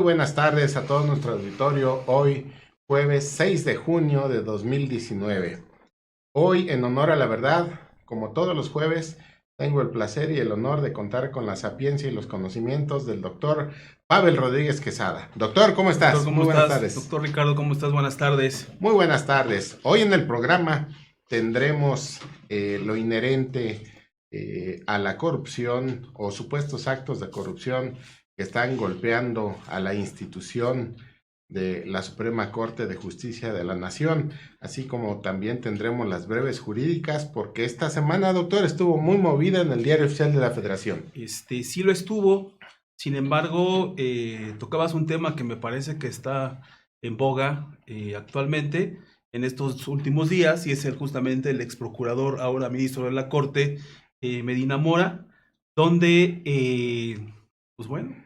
Buenas tardes a todo nuestro auditorio. Hoy, jueves 6 de junio de 2019. Hoy, en honor a la verdad, como todos los jueves, tengo el placer y el honor de contar con la sapiencia y los conocimientos del doctor Pavel Rodríguez Quesada. Doctor, ¿cómo Doctor, estás? ¿cómo Muy buenas estás? tardes. Doctor Ricardo, ¿cómo estás? Buenas tardes. Muy buenas tardes. Hoy en el programa tendremos lo inherente a la corrupción o supuestos actos de corrupción que están golpeando a la institución de la Suprema Corte de Justicia de la Nación, así como también tendremos las breves jurídicas, porque esta semana, doctor, estuvo muy movida en el Diario Oficial de la Federación. Sí lo estuvo. Sin embargo, tocabas un tema que me parece que está en boga actualmente en estos últimos días, y es justamente el ex procurador, ahora ministro de la Corte, Medina Mora, donde, pues bueno,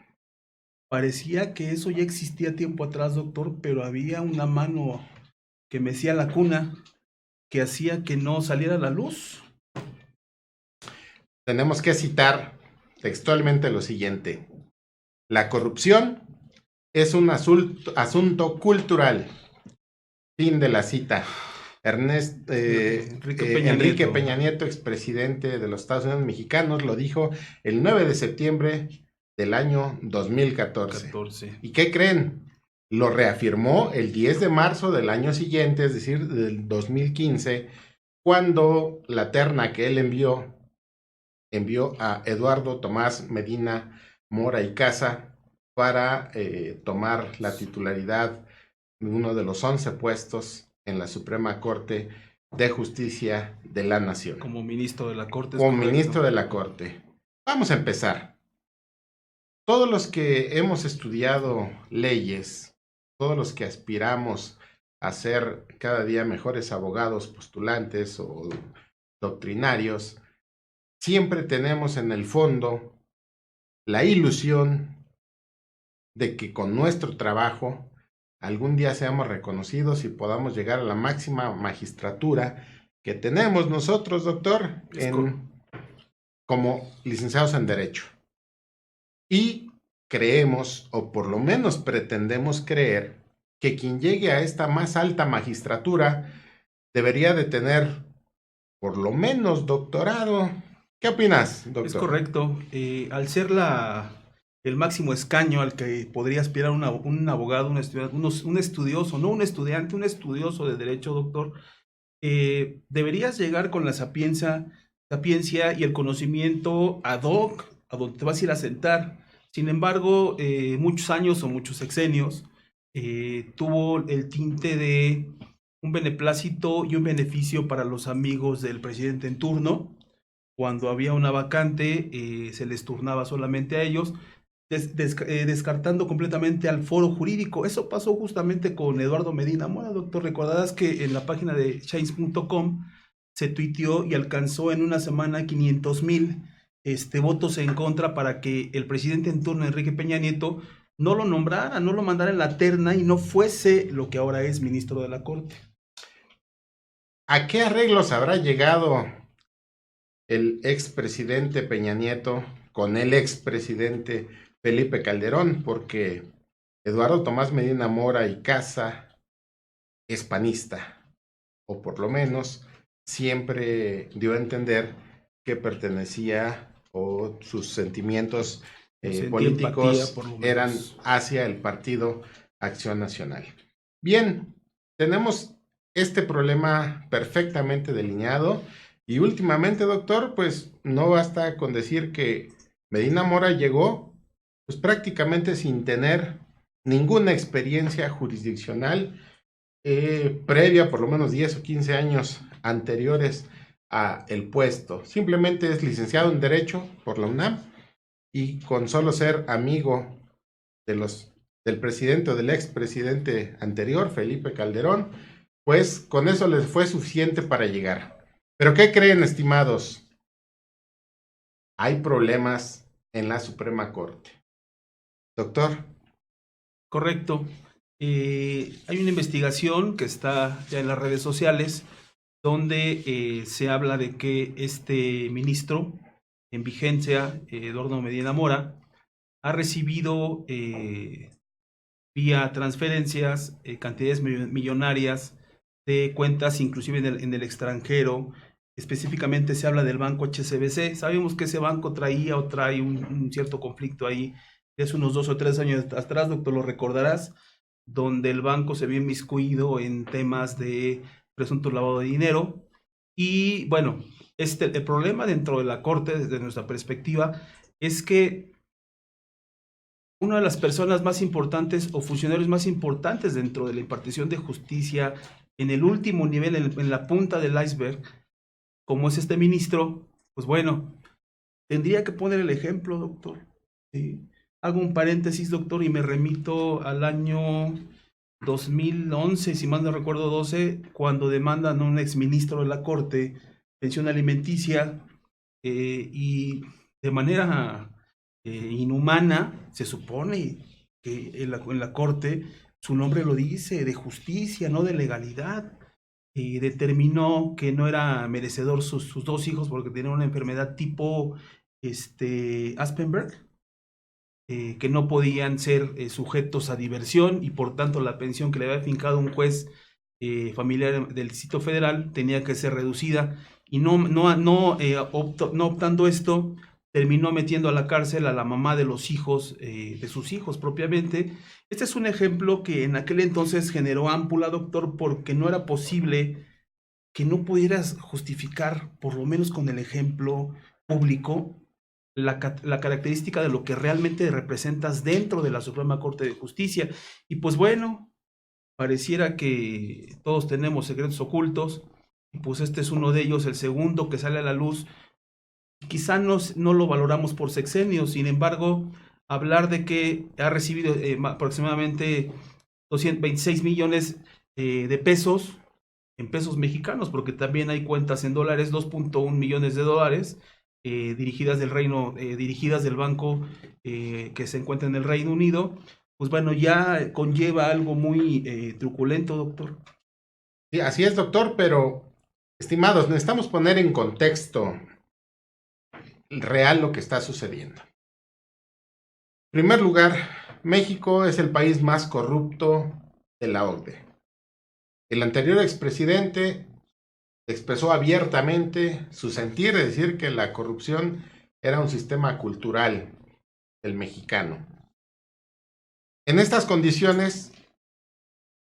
parecía que eso ya existía tiempo atrás, doctor, pero había una mano que mecía la cuna, que hacía que no saliera a la luz. Tenemos que citar textualmente lo siguiente: la corrupción es un asunto cultural. Fin de la cita. Enrique Peña Nieto, expresidente de los Estados Unidos mexicanos, lo dijo el 9 de septiembre del año 2014. ¿Y qué creen? Lo reafirmó el 10 de marzo del año siguiente, es decir, del 2015, cuando la terna que él envió a Eduardo Tomás Medina Mora y Casa para tomar la titularidad de uno de los 11 puestos en la Suprema Corte de Justicia de la Nación. Como ministro de la Corte. Como ministro de la Corte. Vamos a empezar. Todos los que hemos estudiado leyes, todos los que aspiramos a ser cada día mejores abogados, postulantes o doctrinarios, siempre tenemos en el fondo la ilusión de que con nuestro trabajo algún día seamos reconocidos y podamos llegar a la máxima magistratura que tenemos nosotros, doctor, como licenciados en Derecho. Y creemos, o por lo menos pretendemos creer, que quien llegue a esta más alta magistratura debería de tener por lo menos doctorado. ¿Qué opinas, doctor? Es correcto. Al ser el máximo escaño al que podría aspirar un abogado, un estudioso, no un estudiante, un estudioso de derecho, doctor, deberías llegar con la sapiencia y el conocimiento ad hoc a donde te vas a ir a sentar. Sin embargo, muchos años o muchos sexenios tuvo el tinte de un beneplácito y un beneficio para los amigos del presidente en turno. Cuando había una vacante, se les turnaba solamente a ellos, descartando completamente al foro jurídico. Eso pasó justamente con Eduardo Medina Mora, doctor. Recordarás que en la página de Change.com se tuiteó y alcanzó en una semana 500,000 votos en contra para que el presidente en turno, Enrique Peña Nieto, no lo nombrara, no lo mandara en la terna y no fuese lo que ahora es ministro de la Corte. ¿A qué arreglos habrá llegado el expresidente Peña Nieto con el expresidente Felipe Calderón? Porque Eduardo Tomás Medina Mora y Casa es panista, o por lo menos siempre dio a entender que pertenecía, o sus sentimientos políticos eran hacia el Partido Acción Nacional. Bien, tenemos este problema perfectamente delineado. Y últimamente, doctor, pues no basta con decir que Medina Mora llegó pues prácticamente sin tener ninguna experiencia jurisdiccional previa, por lo menos 10 o 15 años anteriores a el puesto. Simplemente es licenciado en Derecho por la UNAM y con solo ser amigo del presidente o del expresidente anterior, Felipe Calderón, pues con eso les fue suficiente para llegar. Pero ¿qué creen, estimados? Hay problemas en la Suprema Corte. Doctor. Correcto. Hay una investigación que está ya en las redes sociales donde se habla de que este ministro en vigencia, Eduardo Medina Mora, ha recibido vía transferencias, cantidades millonarias de cuentas, inclusive en el extranjero. Específicamente se habla del banco HSBC. Sabemos que ese banco traía o trae un cierto conflicto ahí de hace unos 2 o 3 años atrás, doctor, lo recordarás, donde el banco se vio inmiscuido en temas de presunto lavado de dinero. Y bueno, el problema dentro de la Corte, desde nuestra perspectiva, es que una de las personas más importantes o funcionarios más importantes dentro de la impartición de justicia, en el último nivel, en la punta del iceberg, como es este ministro, pues bueno, tendría que poner el ejemplo, doctor. ¿Sí? Hago un paréntesis, doctor, y me remito al año 2011, si mal no recuerdo, 12, cuando demandan a un exministro de la Corte pensión alimenticia, y de manera inhumana, se supone que en la Corte su nombre lo dice, de justicia, no de legalidad, y determinó que no era merecedor sus 2 hijos porque tenían una enfermedad tipo Aspenberg, que no podían ser sujetos a diversión y por tanto la pensión que le había fincado un juez familiar del Distrito Federal tenía que ser reducida y no optando esto, terminó metiendo a la cárcel a la mamá de los hijos, de sus hijos propiamente. Este es un ejemplo que en aquel entonces generó ámpula, doctor, porque no era posible que no pudieras justificar, por lo menos con el ejemplo público, la característica de lo que realmente representas dentro de la Suprema Corte de Justicia. Y pues bueno, pareciera que todos tenemos secretos ocultos, y pues este es uno de ellos, el segundo que sale a la luz. Quizá no lo valoramos por sexenio, sin embargo, hablar de que ha recibido aproximadamente 226 millones de pesos, en pesos mexicanos, porque también hay cuentas en dólares, 2.1 millones de dólares, dirigidas del banco que se encuentra en el Reino Unido, pues bueno, ya conlleva algo muy truculento, doctor. Sí, así es, doctor, pero estimados, necesitamos poner en contexto real lo que está sucediendo. En primer lugar, México es el país más corrupto de la OCDE. El anterior expresidente expresó abiertamente su sentir de decir que la corrupción era un sistema cultural del mexicano. En estas condiciones,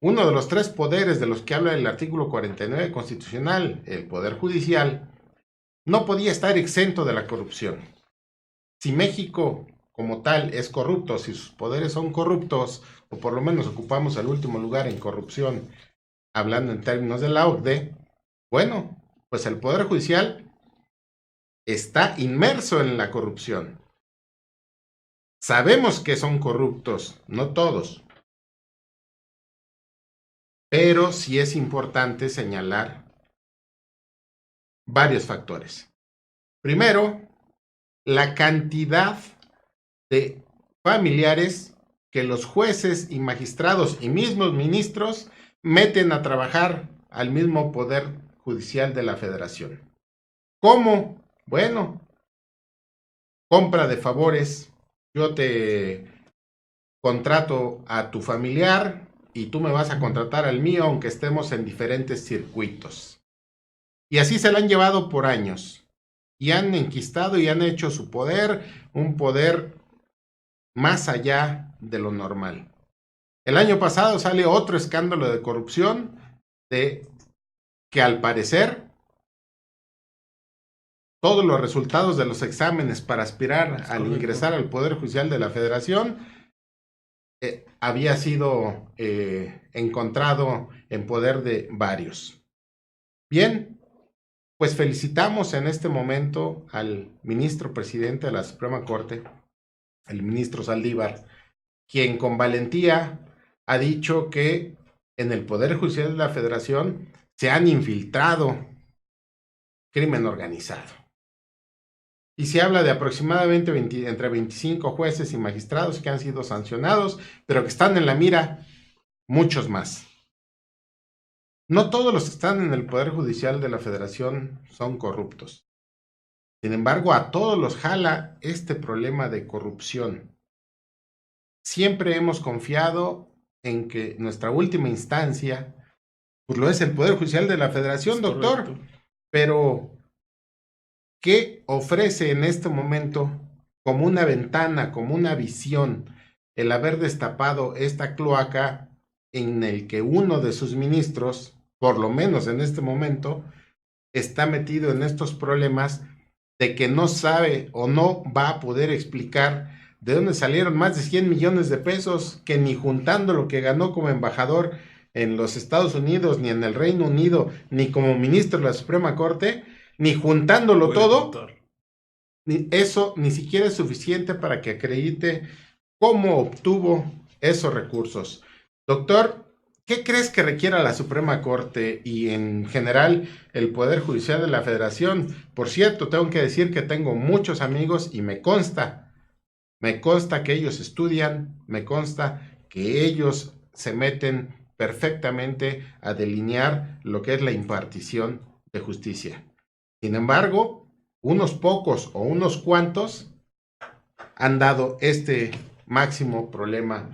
uno de los 3 poderes de los que habla el artículo 49 constitucional, el Poder Judicial, no podía estar exento de la corrupción. Si México como tal es corrupto, si sus poderes son corruptos, o por lo menos ocupamos el último lugar en corrupción, hablando en términos de la OCDE, bueno, pues el Poder Judicial está inmerso en la corrupción. Sabemos que son corruptos, no todos, pero sí es importante señalar varios factores. Primero, la cantidad de familiares que los jueces y magistrados y mismos ministros meten a trabajar al mismo Poder Judicial de la Federación. ¿Cómo? Bueno, compra de favores. Yo te contrato a tu familiar y tú me vas a contratar al mío, aunque estemos en diferentes circuitos. Y así se la han llevado por años. Y han enquistado y han hecho su poder un poder más allá de lo normal. El año pasado sale otro escándalo de corrupción de que al parecer todos los resultados de los exámenes para aspirar al ingresar al Poder Judicial de la Federación había sido encontrado en poder de varios. Bien, pues felicitamos en este momento al ministro presidente de la Suprema Corte, el ministro Saldívar, quien con valentía ha dicho que en el Poder Judicial de la Federación se han infiltrado crimen organizado. Y se habla de aproximadamente entre 25 jueces y magistrados que han sido sancionados, pero que están en la mira muchos más. No todos los que están en el Poder Judicial de la Federación son corruptos. Sin embargo, a todos los jala este problema de corrupción. Siempre hemos confiado en que nuestra última instancia, pues lo es el Poder Judicial de la Federación, Es doctor. correcto. Pero, ¿qué ofrece en este momento como una ventana, como una visión, el haber destapado esta cloaca en el que uno de sus ministros, por lo menos en este momento, está metido en estos problemas de que no sabe o no va a poder explicar de dónde salieron más de 100 millones de pesos, que ni juntando lo que ganó como embajador en los Estados Unidos, ni en el Reino Unido, ni como ministro de la Suprema Corte, ni juntándolo Puede todo, contar. eso ni siquiera es suficiente para que acredite cómo obtuvo esos recursos. Doctor, ¿qué crees que requiera la Suprema Corte y en general el Poder Judicial de la Federación? Por cierto, tengo que decir que tengo muchos amigos y me consta que ellos estudian, me consta que ellos se meten perfectamente a delinear lo que es la impartición de justicia. Sin embargo, unos pocos o unos cuantos han dado este máximo problema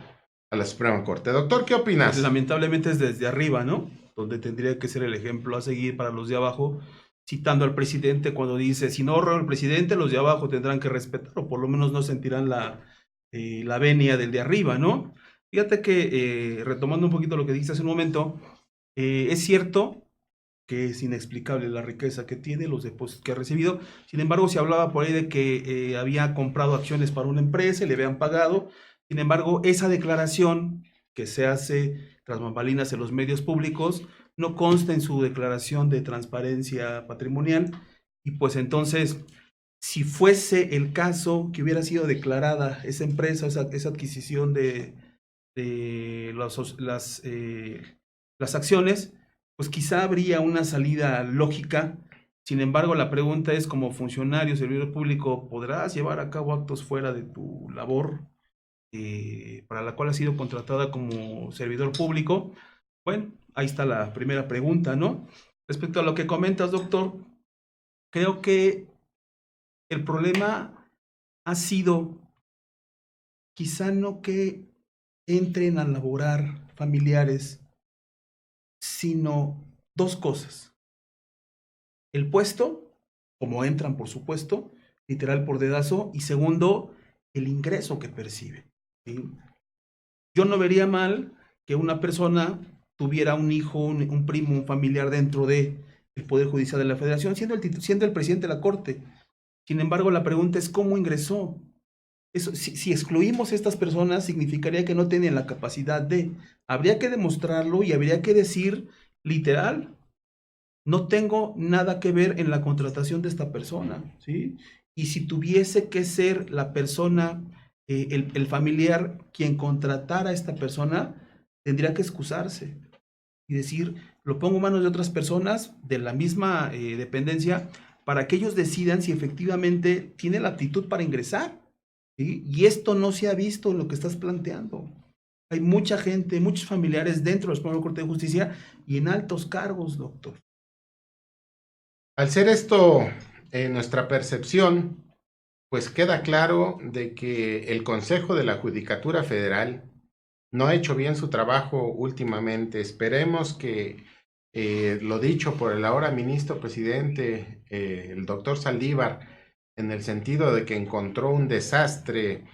a la Suprema Corte. Doctor, ¿qué Pues opinas? lamentablemente es desde arriba, ¿no? Donde tendría que ser el ejemplo a seguir para los de abajo, citando al presidente cuando dice, si no ahorra el presidente, los de abajo tendrán que respetar, o por lo menos no sentirán la venia del de arriba, ¿no? Fíjate que, retomando un poquito lo que dijiste hace un momento, es cierto que es inexplicable la riqueza que tiene, los depósitos que ha recibido. Sin embargo, se hablaba por ahí de que había comprado acciones para una empresa y le habían pagado. Sin embargo, esa declaración que se hace tras bambalinas en los medios públicos no consta en su declaración de transparencia patrimonial. Y pues entonces, si fuese el caso que hubiera sido declarada esa empresa, esa adquisición de las acciones, pues quizá habría una salida lógica. Sin embargo, la pregunta es, como funcionario, servidor público, ¿podrás llevar a cabo actos fuera de tu labor para la cual has sido contratada como servidor público? Bueno, ahí está la primera pregunta, ¿no? Respecto a lo que comentas, doctor, creo que el problema ha sido quizá no que entren a laborar familiares, sino dos cosas. El puesto, como entran, por supuesto, literal por dedazo, y segundo, el ingreso que perciben, ¿sí? Yo no vería mal que una persona tuviera un hijo, un primo, un familiar dentro del Poder Judicial de la Federación, siendo el presidente de la Corte. Sin embargo, la pregunta es cómo ingresó. Eso, si excluimos a estas personas, significaría que no tenían la capacidad de. Habría que demostrarlo y habría que decir literal, no tengo nada que ver en la contratación de esta persona, ¿sí? Y si tuviese que ser la persona, el familiar quien contratara a esta persona, tendría que excusarse y decir, lo pongo en manos de otras personas de la misma dependencia para que ellos decidan si efectivamente tiene la aptitud para ingresar, ¿sí? Y esto no se ha visto en lo que estás planteando. Hay mucha gente, muchos familiares dentro del Supremo Corte de Justicia y en altos cargos, doctor. Al ser esto nuestra percepción, pues queda claro de que el Consejo de la Judicatura Federal no ha hecho bien su trabajo últimamente. Esperemos que lo dicho por el ahora ministro presidente, el doctor Saldívar, en el sentido de que encontró un desastre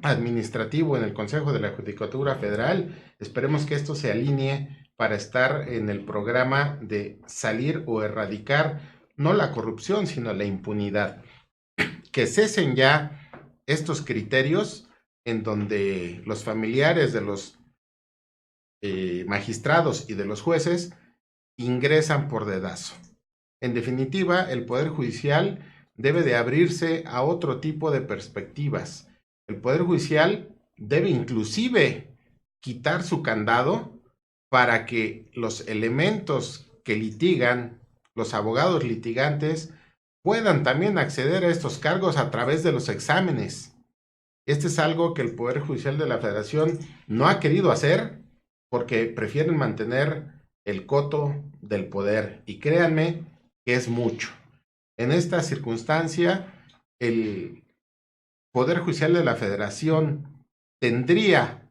administrativo en el Consejo de la Judicatura Federal, esperemos que esto se alinee para estar en el programa de salir o erradicar no la corrupción, sino la impunidad. Que cesen ya estos criterios en donde los familiares de los magistrados y de los jueces ingresan por dedazo. En definitiva, el Poder Judicial debe de abrirse a otro tipo de perspectivas. El Poder Judicial debe inclusive quitar su candado para que los elementos que litigan, los abogados litigantes, puedan también acceder a estos cargos a través de los exámenes. Este es algo que el Poder Judicial de la Federación no ha querido hacer porque prefieren mantener el coto del poder. Y créanme que es mucho. En esta circunstancia, el Poder Judicial de la Federación tendría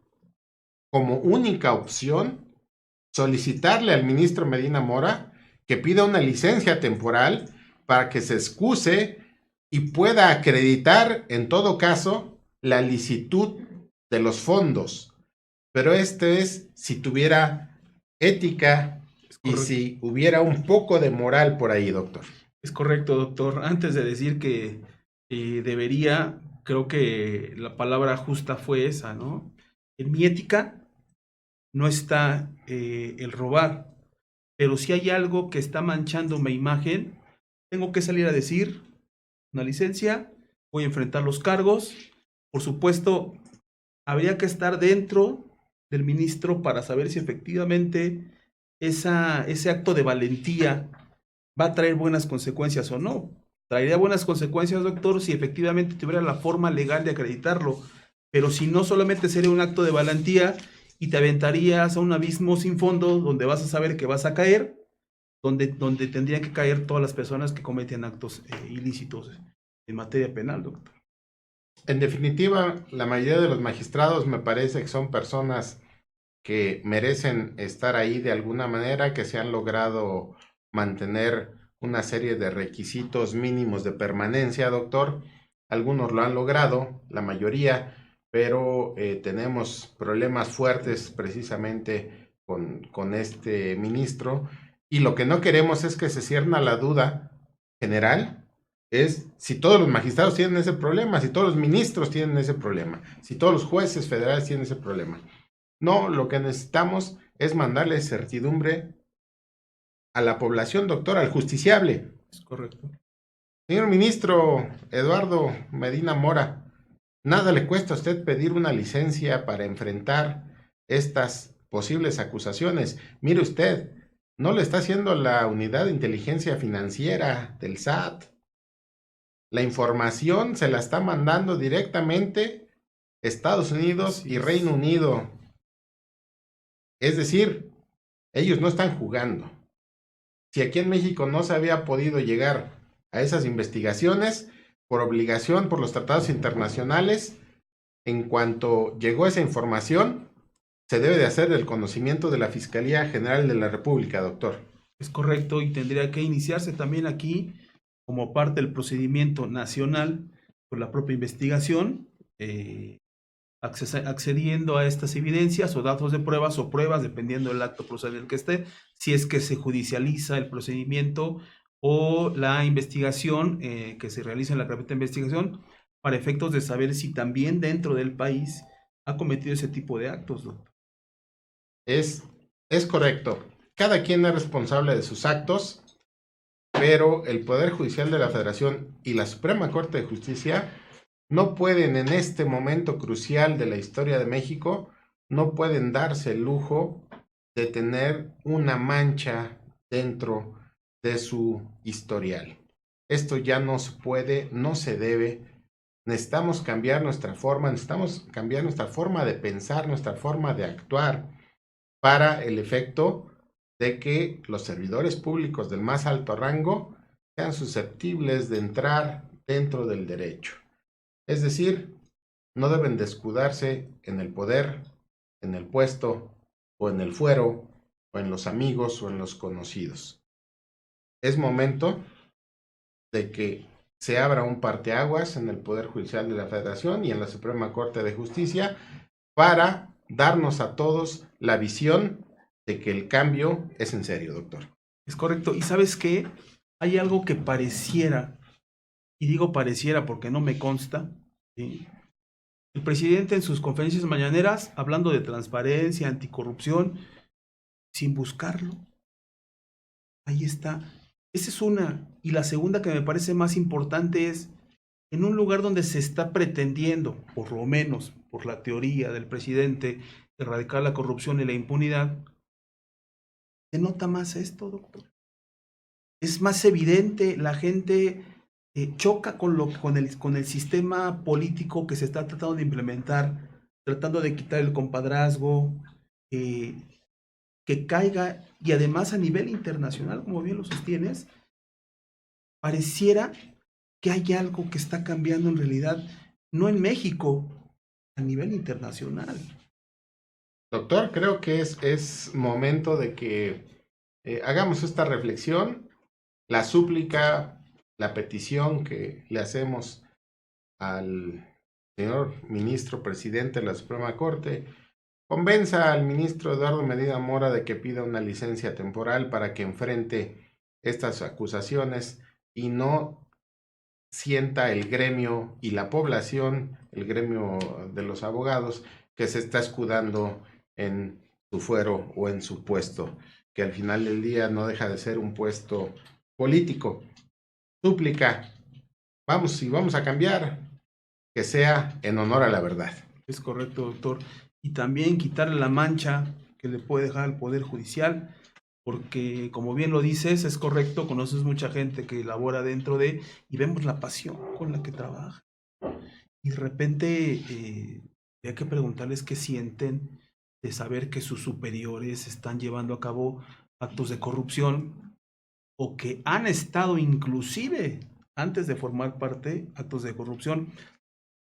como única opción solicitarle al ministro Medina Mora que pida una licencia temporal para que se excuse y pueda acreditar, en todo caso, la licitud de los fondos. Pero este es si tuviera ética Es y correcto. si hubiera un poco de moral por ahí, doctor. Es correcto, doctor. Antes de decir que debería, creo que la palabra justa fue esa, ¿no? En mi ética no está el robar, pero si hay algo que está manchando mi imagen, tengo que salir a decir una licencia, voy a enfrentar los cargos. Por supuesto, habría que estar dentro del ministro para saber si efectivamente ese acto de valentía va a traer buenas consecuencias o no. Traería buenas consecuencias, doctor, si efectivamente tuviera la forma legal de acreditarlo, pero si no, solamente sería un acto de valentía y te aventarías a un abismo sin fondo donde vas a saber que vas a caer, donde tendrían que caer todas las personas que cometen actos ilícitos en materia penal, doctor. En definitiva, la mayoría de los magistrados me parece que son personas que merecen estar ahí de alguna manera, que se han logrado mantener una serie de requisitos mínimos de permanencia, doctor. Algunos lo han logrado, la mayoría, pero tenemos problemas fuertes precisamente con este ministro y lo que no queremos es que se cierna la duda general, es si todos los magistrados tienen ese problema, si todos los ministros tienen ese problema, si todos los jueces federales tienen ese problema. No, lo que necesitamos es mandarle certidumbre a la población, doctor, al justiciable. Es correcto. Señor ministro Eduardo Medina Mora, nada le cuesta a usted pedir una licencia para enfrentar estas posibles acusaciones. Mire usted, no le está haciendo la unidad de inteligencia financiera del SAT. La información se la está mandando directamente Estados Unidos Así y es. Reino Unido. Es decir, ellos no están jugando. Si aquí en México no se había podido llegar a esas investigaciones, por obligación, por los tratados internacionales, en cuanto llegó esa información, se debe de hacer del conocimiento de la Fiscalía General de la República, doctor. Es correcto y tendría que iniciarse también aquí como parte del procedimiento nacional por la propia investigación, accediendo a estas evidencias o datos de pruebas o pruebas, dependiendo del acto procesal que esté, si es que se judicializa el procedimiento o la investigación que se realiza en la carpeta de investigación para efectos de saber si también dentro del país ha cometido ese tipo de actos, doctor. Es, es correcto. Cada quien es responsable de sus actos, pero el Poder Judicial de la Federación y la Suprema Corte de Justicia no pueden en este momento crucial de la historia de México, no pueden darse el lujo de tener una mancha dentro de su historial. Esto ya no se puede, no se debe. Necesitamos cambiar nuestra forma, necesitamos cambiar nuestra forma de pensar, nuestra forma de actuar para el efecto de que los servidores públicos del más alto rango sean susceptibles de entrar dentro del derecho. Es decir, no deben de escudarse en el poder, en el puesto, o en el fuero, o en los amigos, o en los conocidos. Es momento de que se abra un parteaguas en el Poder Judicial de la Federación y en la Suprema Corte de Justicia para darnos a todos la visión de que el cambio es en serio, doctor. Es correcto. ¿Y sabes qué? Hay algo que pareciera, y digo pareciera porque no me consta, ¿sí? El presidente en sus conferencias mañaneras, hablando de transparencia, anticorrupción, sin buscarlo, ahí está. Esa es una. Y la segunda que me parece más importante es, en un lugar donde se está pretendiendo, por lo menos por la teoría del presidente, erradicar la corrupción y la impunidad, se nota más esto, doctor. Es más evidente, la gente choca con el sistema político que se está tratando de implementar, tratando de quitar el compadrazgo, eh, que caiga, y además a nivel internacional, como bien lo sostienes, pareciera que hay algo que está cambiando en realidad, no en México, a nivel internacional. Doctor, creo que es momento de que hagamos esta reflexión, la súplica, la petición que le hacemos al señor ministro presidente de la Suprema Corte, convenza al ministro Eduardo Medina Mora de que pida una licencia temporal para que enfrente estas acusaciones y no sienta el gremio y la población, el gremio de los abogados, que se está escudando en su fuero o en su puesto, que al final del día no deja de ser un puesto político. Súplica, vamos a cambiar, que sea en honor a la verdad. Es correcto, doctor. Y también quitarle la mancha que le puede dejar al Poder Judicial, porque como bien lo dices, es correcto, conoces mucha gente que labora dentro de, y vemos la pasión con la que trabaja. Y de repente hay que preguntarles qué sienten de saber que sus superiores están llevando a cabo actos de corrupción o que han estado inclusive antes de formar parte actos de corrupción.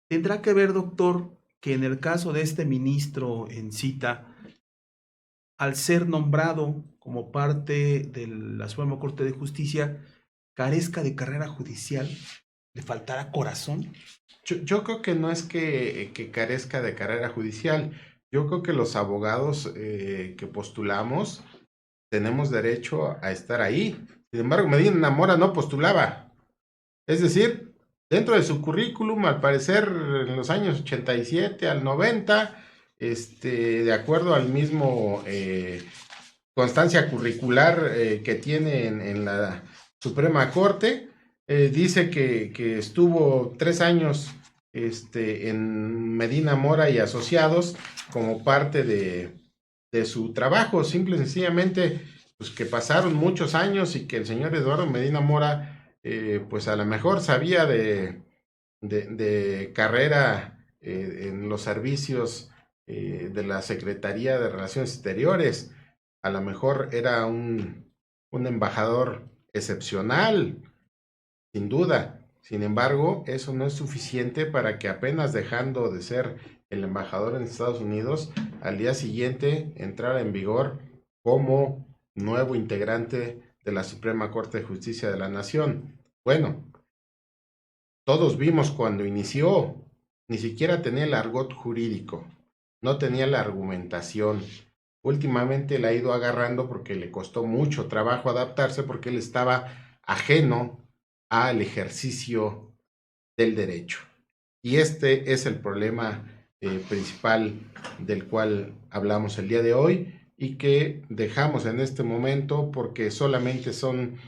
Tendrá que ver, doctor, que en el caso de este ministro en cita, al ser nombrado como parte de la Suprema Corte de Justicia, carezca de carrera judicial, le faltará corazón. Yo creo que no es que carezca de carrera judicial. Yo creo que los abogados que postulamos tenemos derecho a estar ahí. Sin embargo, Medina Mora no postulaba. Es decir, dentro de su currículum, al parecer en los años 87 al 90, de acuerdo al mismo constancia curricular que tiene en la Suprema Corte, dice que estuvo 3 años en Medina Mora y Asociados como parte de su trabajo. Simple y sencillamente, pues que pasaron muchos años y que el señor Eduardo Medina Mora, pues a lo mejor sabía de carrera en los servicios de la Secretaría de Relaciones Exteriores. A lo mejor era un embajador excepcional, sin duda. Sin embargo, eso no es suficiente para que apenas dejando de ser el embajador en Estados Unidos, al día siguiente entrara en vigor como nuevo integrante de la Suprema Corte de Justicia de la Nación. Bueno, todos vimos cuando inició, ni siquiera tenía el argot jurídico, no tenía la argumentación. Últimamente la ha ido agarrando porque le costó mucho trabajo adaptarse porque él estaba ajeno al ejercicio del derecho. Y este es el problema principal del cual hablamos el día de hoy y que dejamos en este momento porque solamente son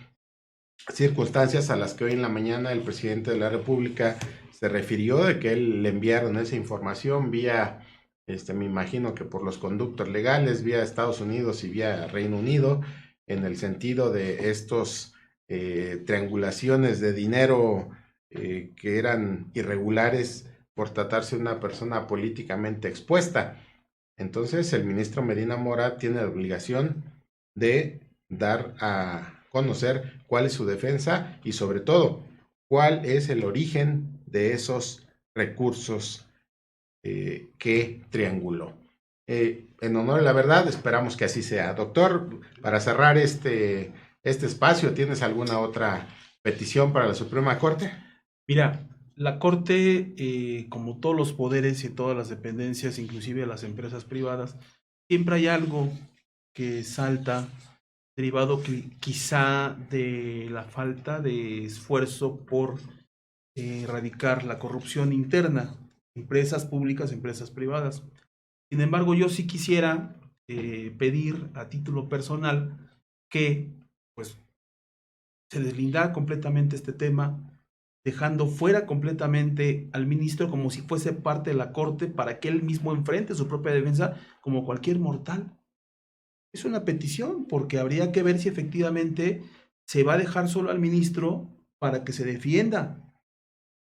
circunstancias a las que hoy en la mañana el presidente de la República se refirió, de que él le enviaron esa información vía, me imagino que por los conductos legales, vía Estados Unidos y vía Reino Unido, en el sentido de estos triangulaciones de dinero que eran irregulares por tratarse de una persona políticamente expuesta. Entonces el ministro Medina Mora tiene la obligación de dar a conocer cuál es su defensa y sobre todo cuál es el origen de esos recursos que trianguló. En honor a la verdad, esperamos que así sea. Doctor, para cerrar este espacio, ¿tienes alguna otra petición para la Suprema Corte? Mira, la Corte, como todos los poderes y todas las dependencias, inclusive las empresas privadas, siempre hay algo que salta derivado quizá de la falta de esfuerzo por erradicar la corrupción interna, empresas públicas, empresas privadas. Sin embargo, yo sí quisiera pedir a título personal que pues se deslindara completamente este tema, dejando fuera completamente al ministro como si fuese parte de la Corte para que él mismo enfrente su propia defensa como cualquier mortal. Es una petición porque habría que ver si efectivamente se va a dejar solo al ministro para que se defienda.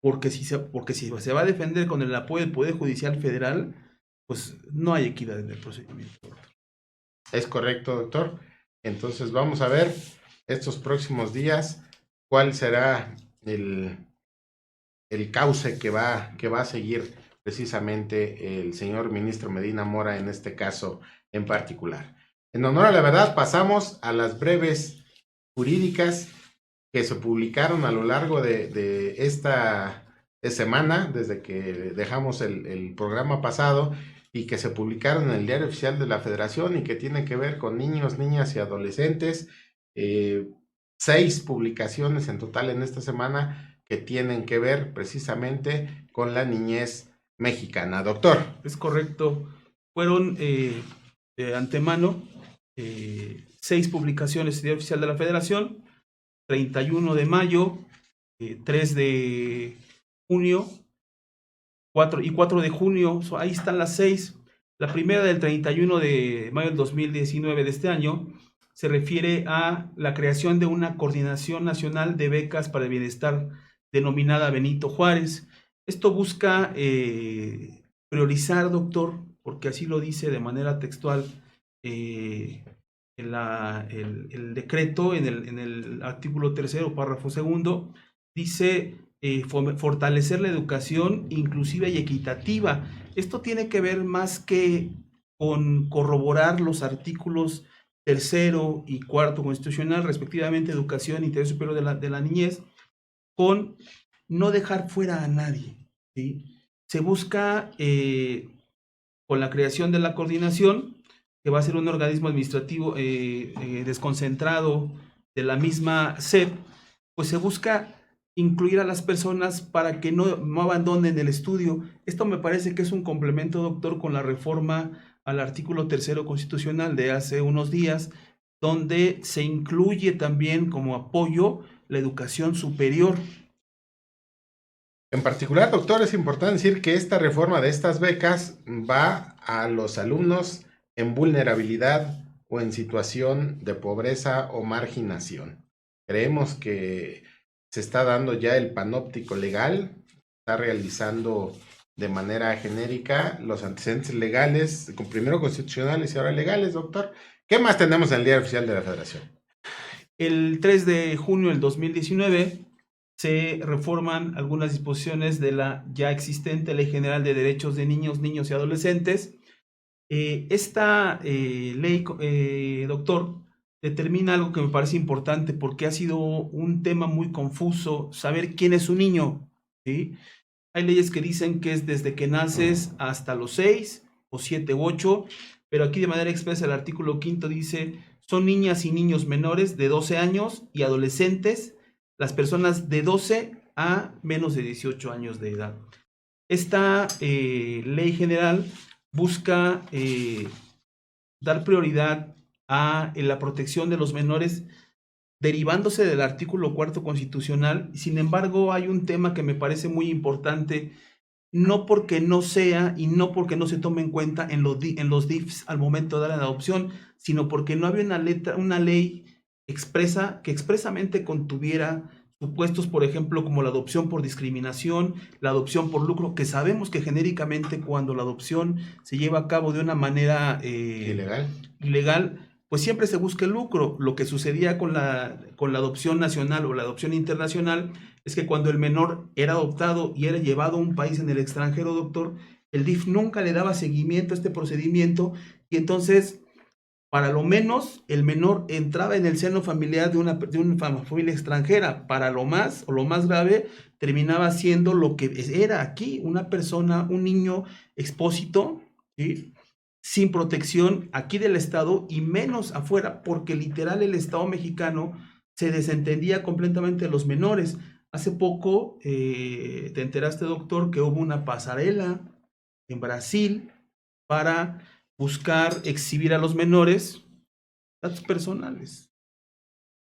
Porque si se va a defender con el apoyo del Poder Judicial Federal, pues no hay equidad en el procedimiento. Es correcto, doctor. Entonces vamos a ver estos próximos días cuál será el cauce que va a seguir precisamente el señor ministro Medina Mora en este caso en particular. En honor a la verdad, pasamos a las breves jurídicas que se publicaron a lo largo de esta semana, desde que dejamos el programa pasado, y que se publicaron en el Diario Oficial de la Federación y que tienen que ver con niños, niñas y adolescentes. 6 publicaciones en total en esta semana que tienen que ver precisamente con la niñez mexicana. Doctor. Es correcto. Fueron de antemano 6 publicaciones en el Diario Oficial de la Federación, 31 de mayo, 3 de junio, 4 de junio, ahí están las 6. La primera del 31 de mayo del 2019 de este año se refiere a la creación de una Coordinación Nacional de Becas para el Bienestar denominada Benito Juárez. Esto busca priorizar, doctor, porque así lo dice de manera textual el decreto en el artículo 3º, párrafo 2º, dice fortalecer la educación inclusiva y equitativa. Esto tiene que ver más que con corroborar los artículos 3º y 4º constitucional, respectivamente educación e interés superior de la niñez, con no dejar fuera a nadie, ¿sí? Se busca con la creación de la coordinación, que va a ser un organismo administrativo desconcentrado de la misma SEP, pues se busca incluir a las personas para que no abandonen el estudio. Esto me parece que es un complemento, doctor, con la reforma al artículo 3º constitucional de hace unos días, donde se incluye también como apoyo la educación superior. En particular, doctor, es importante decir que esta reforma de estas becas va a los alumnos en vulnerabilidad o en situación de pobreza o marginación. Creemos que se está dando ya el panóptico legal, está realizando de manera genérica los antecedentes legales, primero constitucionales y ahora legales, doctor. ¿Qué más tenemos en el Diario Oficial de la Federación? El 3 de junio del 2019 se reforman algunas disposiciones de la ya existente Ley General de Derechos de Niños, Niños y Adolescentes. Esta ley, doctor, determina algo que me parece importante porque ha sido un tema muy confuso, saber quién es un niño, ¿sí? Hay leyes que dicen que es desde que naces hasta los 6 o 7 u 8, pero aquí de manera expresa el artículo 5º dice, son niñas y niños menores de 12 años y adolescentes, las personas de 12 a menos de 18 años de edad. Esta ley general busca dar prioridad a la protección de los menores derivándose del artículo 4º constitucional. Sin embargo, hay un tema que me parece muy importante, no porque no sea y no porque no se tome en cuenta en los DIFs al momento de la adopción, sino porque no había una ley expresa que expresamente contuviera supuestos, por ejemplo, como la adopción por discriminación, la adopción por lucro, que sabemos que genéricamente cuando la adopción se lleva a cabo de una manera ilegal, pues siempre se busca el lucro. Lo que sucedía con la adopción nacional o la adopción internacional es que cuando el menor era adoptado y era llevado a un país en el extranjero, doctor, el DIF nunca le daba seguimiento a este procedimiento y entonces, para lo menos, el menor entraba en el seno familiar de una familia extranjera. Para lo más o lo más grave, terminaba siendo lo que era aquí, una persona, un niño expósito, ¿sí?, sin protección aquí del Estado y menos afuera, porque literal el Estado mexicano se desentendía completamente de los menores. Hace poco te enteraste, doctor, que hubo una pasarela en Brasil para buscar exhibir a los menores datos personales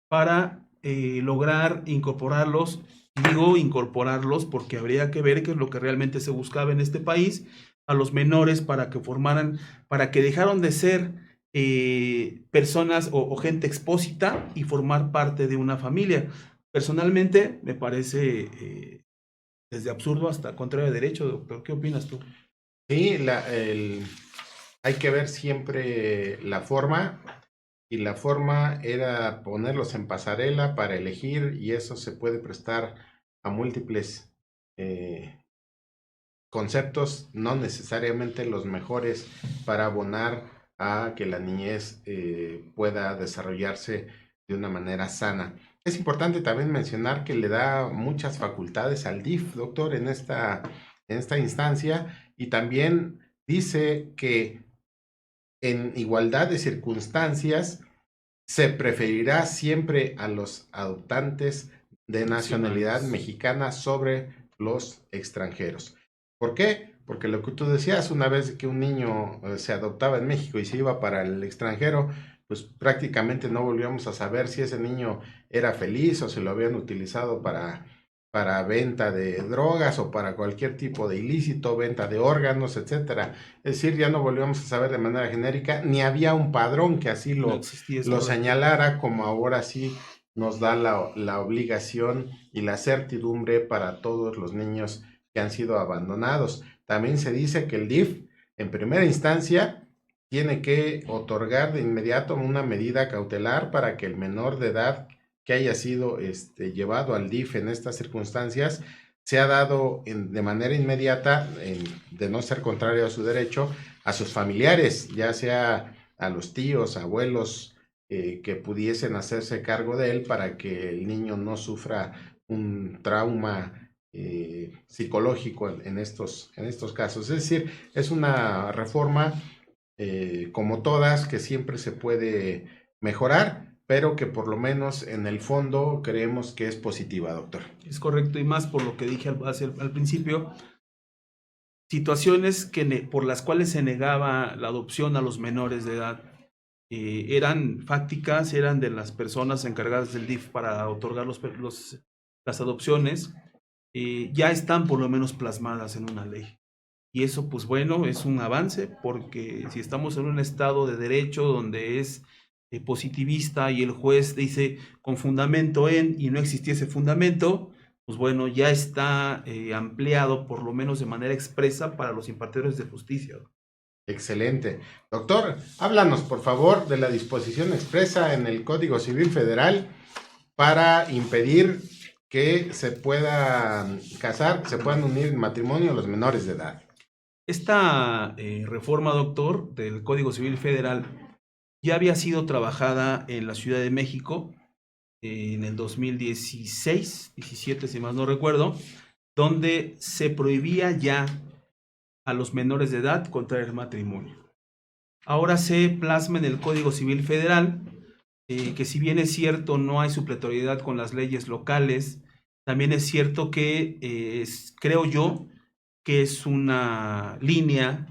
para lograr incorporarlos. Digo incorporarlos porque habría que ver qué es lo que realmente se buscaba en este país, a los menores para que formaran, para que dejaron de ser personas o gente expósita y formar parte de una familia. Personalmente me parece desde absurdo hasta contrario de derecho, doctor. ¿Qué opinas tú? Sí, hay que ver siempre la forma, y la forma era ponerlos en pasarela para elegir, y eso se puede prestar a múltiples conceptos no necesariamente los mejores para abonar a que la niñez pueda desarrollarse de una manera sana. Es importante también mencionar que le da muchas facultades al DIF, doctor, en esta instancia, y también dice que en igualdad de circunstancias se preferirá siempre a los adoptantes de nacionalidad mexicana sobre los extranjeros. ¿Por qué? Porque lo que tú decías, una vez que un niño se adoptaba en México y se iba para el extranjero, pues prácticamente no volvíamos a saber si ese niño era feliz o se lo habían utilizado para venta de drogas o para cualquier tipo de ilícito, venta de órganos, etcétera. Es decir, ya no volvíamos a saber de manera genérica, ni había un padrón que así No lo existía, señalara, como ahora sí nos da la obligación y la certidumbre para todos los niños que han sido abandonados. También se dice que el DIF, en primera instancia, tiene que otorgar de inmediato una medida cautelar para que el menor de edad que haya sido llevado al DIF en estas circunstancias sea dado de manera inmediata, de no ser contrario a su derecho, a sus familiares, ya sea a los tíos, abuelos, que pudiesen hacerse cargo de él para que el niño no sufra un trauma psicológico en estos casos. Es decir, es una reforma como todas que siempre se puede mejorar, pero que por lo menos en el fondo creemos que es positiva, doctor. Es correcto, y más por lo que dije al principio, situaciones por las cuales se negaba la adopción a los menores de edad eran fácticas, eran de las personas encargadas del DIF para otorgar las adopciones, ya están por lo menos plasmadas en una ley. Y eso, pues bueno, es un avance, porque si estamos en un estado de derecho donde es positivista y el juez dice con fundamento en y no existiese fundamento, pues bueno, ya está ampliado por lo menos de manera expresa para los impartidores de justicia. Excelente. Doctor, háblanos por favor de la disposición expresa en el Código Civil Federal para impedir que se puedan casar, se puedan unir en matrimonio los menores de edad. Esta reforma, doctor, del Código Civil Federal ya había sido trabajada en la Ciudad de México en el 2016, 17 si más no recuerdo, donde se prohibía ya a los menores de edad contraer matrimonio. Ahora se plasma en el Código Civil Federal que si bien es cierto no hay supletoriedad con las leyes locales, también es cierto que creo yo que es una línea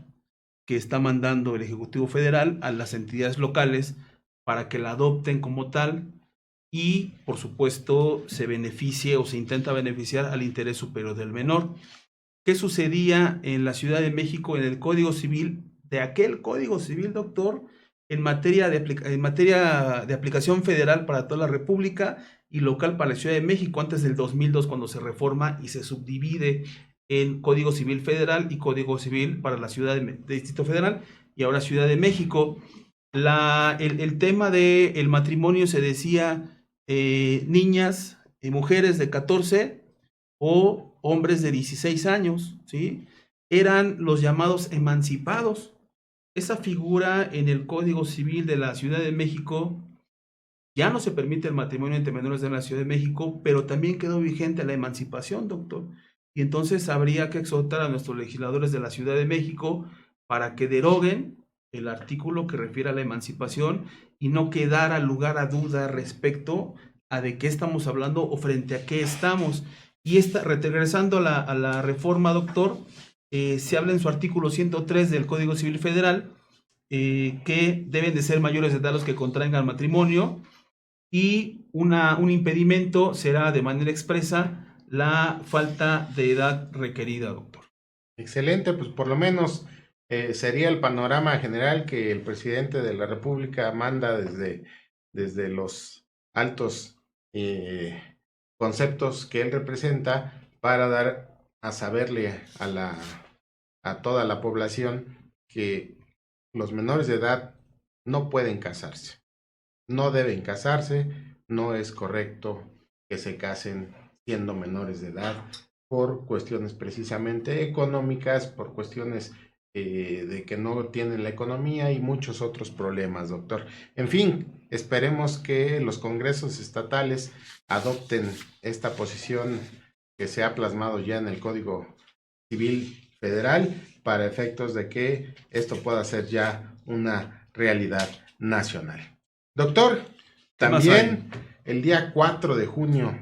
que está mandando el Ejecutivo Federal a las entidades locales para que la adopten como tal y, por supuesto, se beneficie o se intenta beneficiar al interés superior del menor. ¿Qué sucedía en la Ciudad de México en el Código Civil? De aquel Código Civil, doctor, en materia de aplicación federal para toda la República y local para la Ciudad de México antes del 2002, cuando se reforma y se subdivide en Código Civil Federal y Código Civil para la Ciudad de Distrito Federal y ahora Ciudad de México. El tema del matrimonio se decía niñas y mujeres de 14 o hombres de 16 años, ¿sí? Eran los llamados emancipados. Esa figura en el Código Civil de la Ciudad de México ya no se permite el matrimonio entre menores de la Ciudad de México, pero también quedó vigente la emancipación, doctor. Y entonces habría que exhortar a nuestros legisladores de la Ciudad de México para que deroguen el artículo que refiere a la emancipación y no quedara lugar a duda respecto a de qué estamos hablando o frente a qué estamos. Y regresando a la reforma, doctor, se habla en su artículo 103 del Código Civil Federal que deben de ser mayores de edad los que contraigan matrimonio y un impedimento será de manera expresa la falta de edad requerida, doctor. Excelente, pues por lo menos sería el panorama general que el presidente de la República manda desde los altos conceptos que él representa para dar a saberle a toda la población que los menores de edad no pueden casarse, no deben casarse, no es correcto que se casen siendo menores de edad, por cuestiones precisamente económicas, por cuestiones de que no tienen la economía y muchos otros problemas, doctor. En fin, esperemos que los congresos estatales adopten esta posición que se ha plasmado ya en el Código Civil Federal para efectos de que esto pueda ser ya una realidad nacional. Doctor, también el día 4 de junio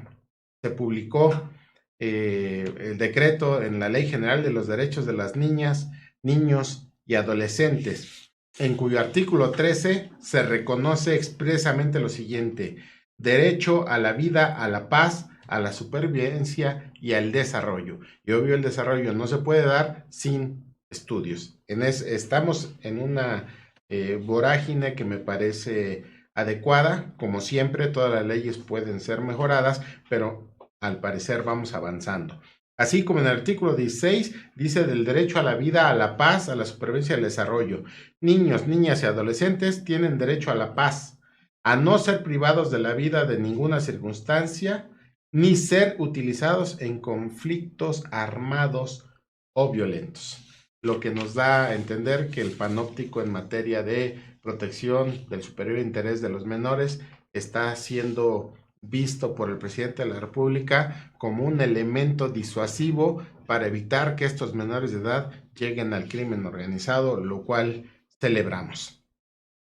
se publicó el decreto en la Ley General de los Derechos de las Niñas, Niños y Adolescentes, en cuyo artículo 13 se reconoce expresamente lo siguiente: derecho a la vida, a la paz, a la supervivencia y al desarrollo. Y obvio, el desarrollo no se puede dar sin estudios. Estamos en una vorágine que me parece adecuada. Como siempre, todas las leyes pueden ser mejoradas, pero al parecer vamos avanzando. Así como en el artículo 16 dice del derecho a la vida, a la paz, a la supervivencia y al desarrollo. Niños, niñas y adolescentes tienen derecho a la paz, a no ser privados de la vida de ninguna circunstancia, ni ser utilizados en conflictos armados o violentos. Lo que nos da a entender que el panóptico en materia de protección del superior interés de los menores está siendo visto por el presidente de la República como un elemento disuasivo para evitar que estos menores de edad lleguen al crimen organizado, lo cual celebramos.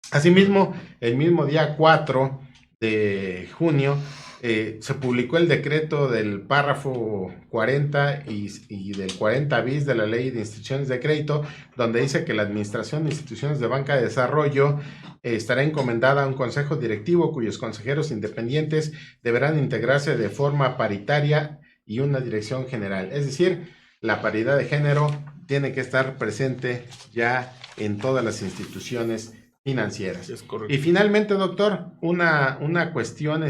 Asimismo, el mismo día 4 de junio se publicó el decreto del párrafo 40 y del 40 bis de la Ley de Instituciones de Crédito, donde dice que la administración de instituciones de banca de desarrollo estará encomendada a un consejo directivo cuyos consejeros independientes deberán integrarse de forma paritaria y una dirección general. Es decir, la paridad de género tiene que estar presente ya en todas las instituciones financieras. Es correcto. Y finalmente, doctor, una cuestión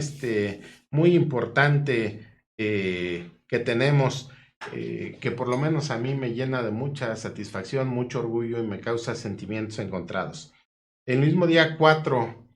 muy importante que tenemos, que por lo menos a mí me llena de mucha satisfacción, mucho orgullo y me causa sentimientos encontrados. El mismo día 4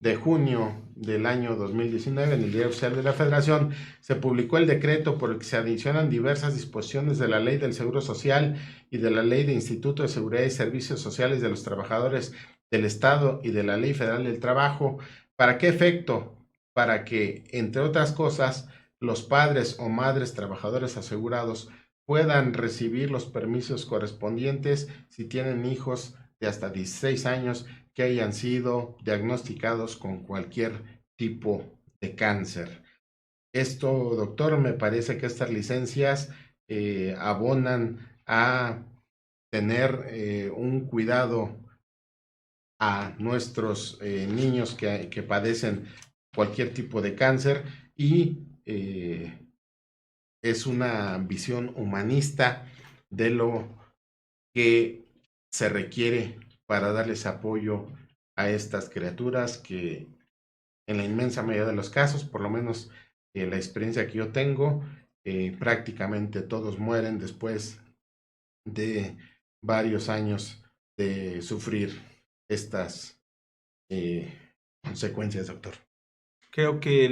de junio del año 2019, en el Diario Oficial de la Federación, se publicó el decreto por el que se adicionan diversas disposiciones de la Ley del Seguro Social y de la Ley de Instituto de Seguridad y Servicios Sociales de los Trabajadores del Estado y de la Ley Federal del Trabajo. ¿Para qué efecto? Para que, entre otras cosas, los padres o madres trabajadores asegurados puedan recibir los permisos correspondientes si tienen hijos de hasta 16 años que hayan sido diagnosticados con cualquier tipo de cáncer. Esto, doctor, me parece que estas licencias abonan a tener un cuidado a nuestros niños que padecen cualquier tipo de cáncer y es una visión humanista de lo que se requiere para darles apoyo a estas criaturas que en la inmensa mayoría de los casos, por lo menos la experiencia que yo tengo, prácticamente todos mueren después de varios años de sufrir estas consecuencias, doctor. Creo que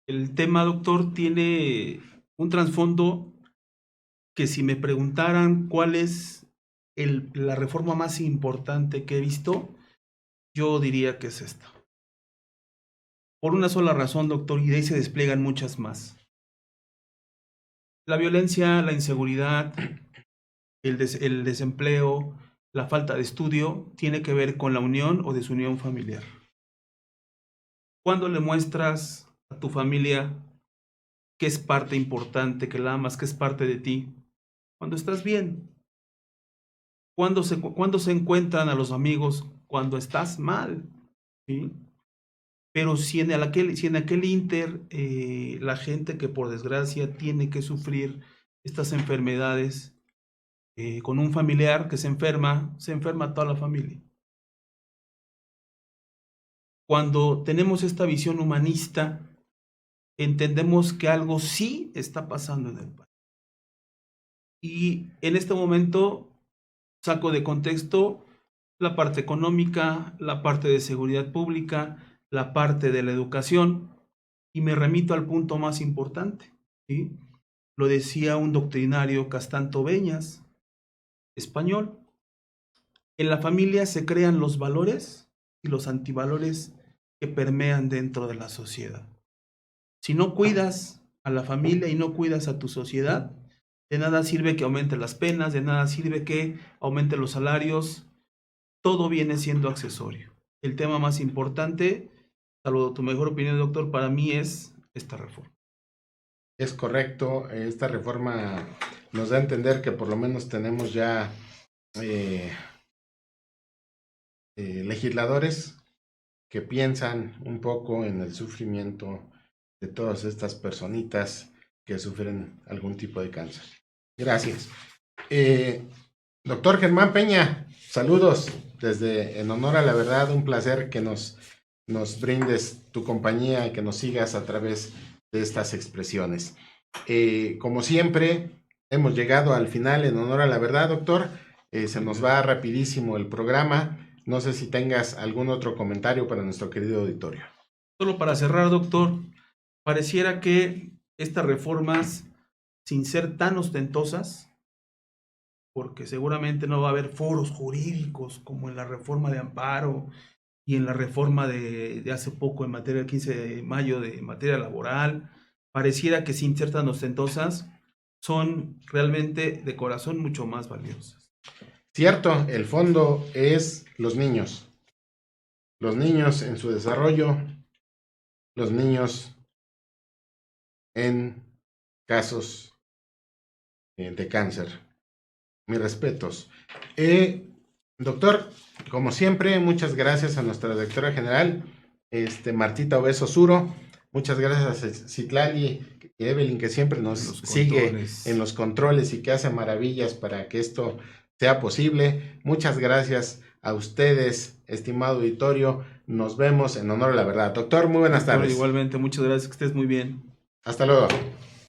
el tema, doctor, tiene un trasfondo que si me preguntaran cuál es la reforma más importante que he visto, yo diría que es esta. Por una sola razón, doctor, y de ahí se despliegan muchas más. La violencia, la inseguridad, el desempleo, la falta de estudio, tiene que ver con la unión o desunión familiar. ¿Cuándo le muestras a tu familia que es parte importante, que la amas, que es parte de ti? Cuando estás bien. ¿Cuándo se encuentran a los amigos? Cuando estás mal, ¿sí? Pero si en aquel inter la gente que por desgracia tiene que sufrir estas enfermedades con un familiar que se enferma toda la familia. Cuando tenemos esta visión humanista, entendemos que algo sí está pasando en el país. Y en este momento saco de contexto la parte económica, la parte de seguridad pública, la parte de la educación y me remito al punto más importante, ¿sí? lo decía un doctrinario Castanto Beñas, español. En la familia se crean los valores y los antivalores que permean dentro de la sociedad. Si no cuidas a la familia y no cuidas a tu sociedad, de nada sirve que aumente las penas, de nada sirve que aumente los salarios, todo viene siendo accesorio. El tema más importante, salvo tu mejor opinión, doctor, para mí es esta reforma. Es correcto, esta reforma nos da a entender que por lo menos tenemos ya legisladores que piensan un poco en el sufrimiento de todas estas personitas que sufren algún tipo de cáncer. Gracias. Doctor Germán Peña, saludos desde En Honor a la Verdad, un placer que nos brindes tu compañía, que nos sigas a través de estas expresiones. Como siempre, hemos llegado al final En Honor a la Verdad, doctor. Se nos va rapidísimo el programa. No sé si tengas algún otro comentario para nuestro querido auditorio. Solo para cerrar, doctor, pareciera que estas reformas, sin ser tan ostentosas, porque seguramente no va a haber foros jurídicos como en la reforma de amparo y en la reforma de hace poco en materia del 15 de mayo de materia laboral, pareciera que sin ser tan ostentosas, son realmente de corazón mucho más valiosas. Cierto, el fondo es los niños en su desarrollo, los niños en casos de cáncer. Mis respetos. Doctor, como siempre, muchas gracias a nuestra directora general, Martita Obeso Suro. Muchas gracias a Citlali y Evelyn, que siempre nos sigue en los controles y que hace maravillas para que esto sea posible. Muchas gracias a ustedes, estimado auditorio. Nos vemos en Honor a la Verdad. Doctor, muy buenas tardes. Igualmente, muchas gracias, que estés muy bien. Hasta luego.